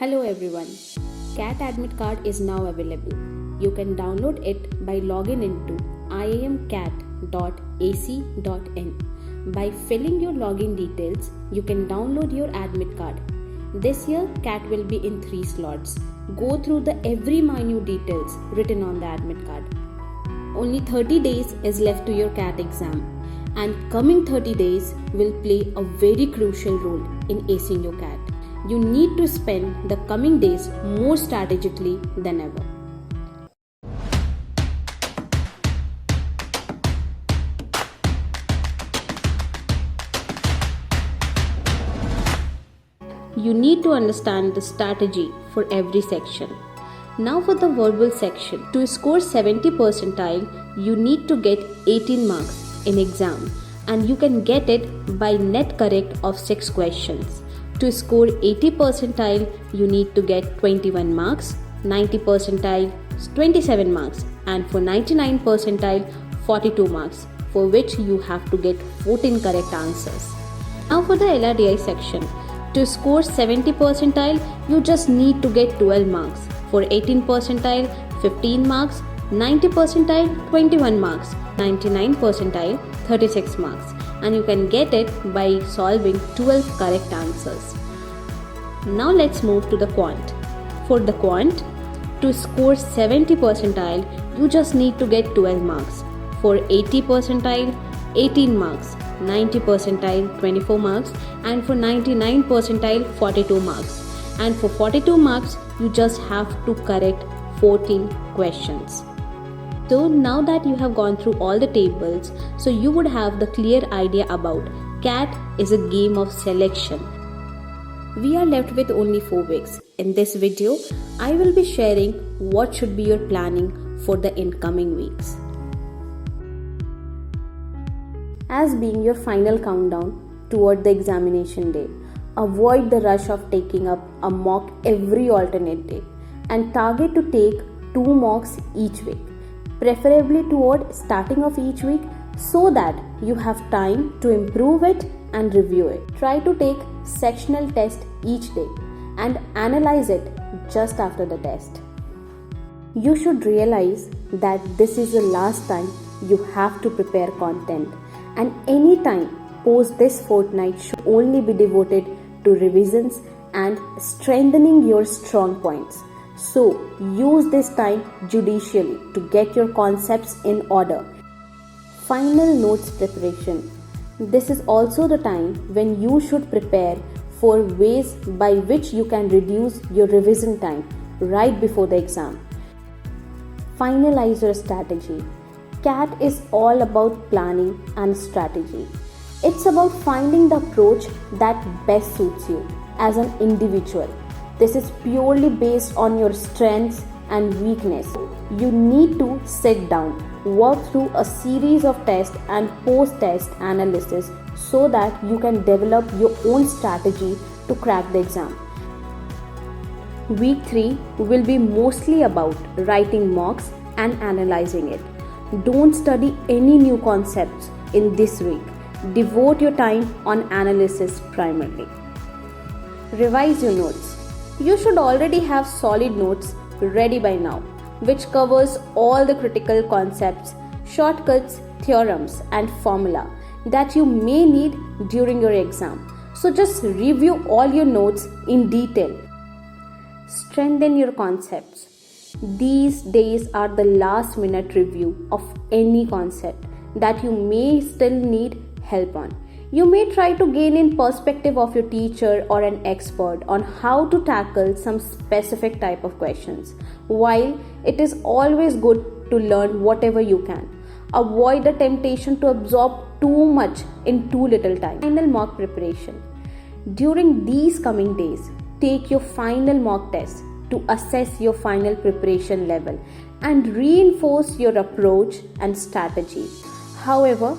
Hello everyone. CAT admit card is now available. You can download it by logging into iamcat.ac.in. By filling your login details, you can download your admit card. This year, CAT will be in 3 slots. Go through the every minute details written on the admit card. Only 30 days is left to your CAT exam, and coming 30 days will play a very crucial role in acing your CAT. You need to spend the coming days more strategically than ever. You need to understand the strategy for every section. Now for the verbal section. To score 70 percentile, you need to get 18 marks in exam, and you can get it by net correct of 6 questions. To score 80 percentile, you need to get 21 marks, 90 percentile 27 marks, and for 99 percentile 42 marks, for which you have to get 14 correct answers. Now for the LRDI section. To score 70 percentile, you just need to get 12 marks. For 18 percentile, 15 marks, 90 percentile, 21 marks, 99 percentile, 36 marks, and you can get it by solving 12 correct answers. Now let's move to the quant. For the quant, to score 70 percentile, you just need to get 12 marks. For 80 percentile, 18 marks, 90 percentile, 24 marks, and for 99 percentile, 42 marks. And for 42 marks, you just have to correct 14 questions. So now that you have gone through all the tables, so you would have the clear idea about CAT is a game of selection. We are left with only 4 weeks. In this video, I will be sharing what should be your planning for the incoming weeks. As being your final countdown toward the examination day, avoid the rush of taking up a mock every alternate day and target to take 2 mocks each week, preferably toward starting of each week, so that you have time to improve it and review it. Try to take sectional test each day and analyze it just after the test. You should realize that this is the last time you have to prepare content, and any time post this fortnight should only be devoted to revisions and strengthening your strong points. So use this time judiciously to get your concepts in order. Final notes preparation. This is also the time when you should prepare for ways by which you can reduce your revision time right before the exam. Finalize your strategy. CAT is all about planning and strategy. It's about finding the approach that best suits you as an individual. This is purely based on your strengths and weakness. You need to sit down, work through a series of tests and post-test analysis so that you can develop your own strategy to crack the exam. Week 3 will be mostly about writing mocks and analyzing it. Don't study any new concepts in this week. Devote your time on analysis primarily. Revise your notes. You should already have solid notes ready by now, which covers all the critical concepts, shortcuts, theorems, and formula that you may need during your exam. So just review all your notes in detail. Strengthen your concepts. These days are the last minute review of any concept that you may still need help on. You may try to gain in perspective of your teacher or an expert on how to tackle some specific type of questions. While it is always good to learn whatever you can, avoid the temptation to absorb too much in too little time. Final mock preparation. During these coming days, take your final mock test to assess your final preparation level and reinforce your approach and strategy. However,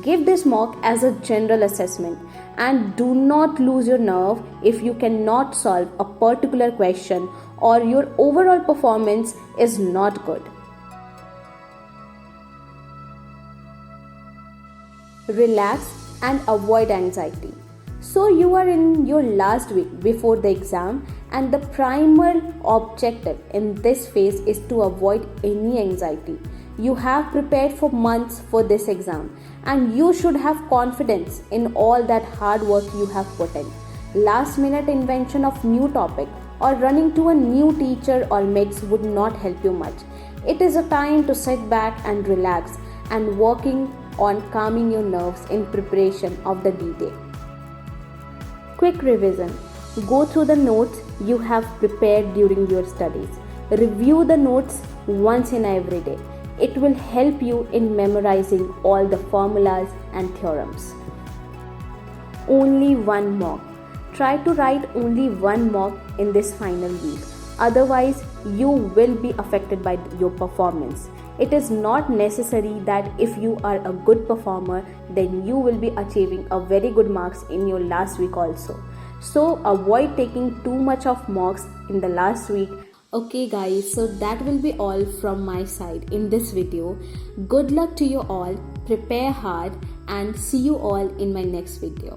give this mock as a general assessment and do not lose your nerve if you cannot solve a particular question or your overall performance is not good. Relax and avoid anxiety. So you are in your last week before the exam, and the primary objective in this phase is to avoid any anxiety. You have prepared for months for this exam, and you should have confidence in all that hard work you have put in. Last minute invention of new topic or running to a new teacher or mates would not help you much. It is a time to sit back and relax and working on calming your nerves in preparation of the D-Day. Quick revision. Go through the notes you have prepared during your studies. Review the notes once in every day. It will help you in memorizing all the formulas and theorems. Only one mock. Try to write only one mock in this final week. Otherwise, you will be affected by your performance. It is not necessary that if you are a good performer, then you will be achieving a very good marks in your last week also. So avoid taking too much of mocks in the last week. Okay guys, so that will be all from my side in this video. Good luck to you all, prepare hard, and see you all in my next video.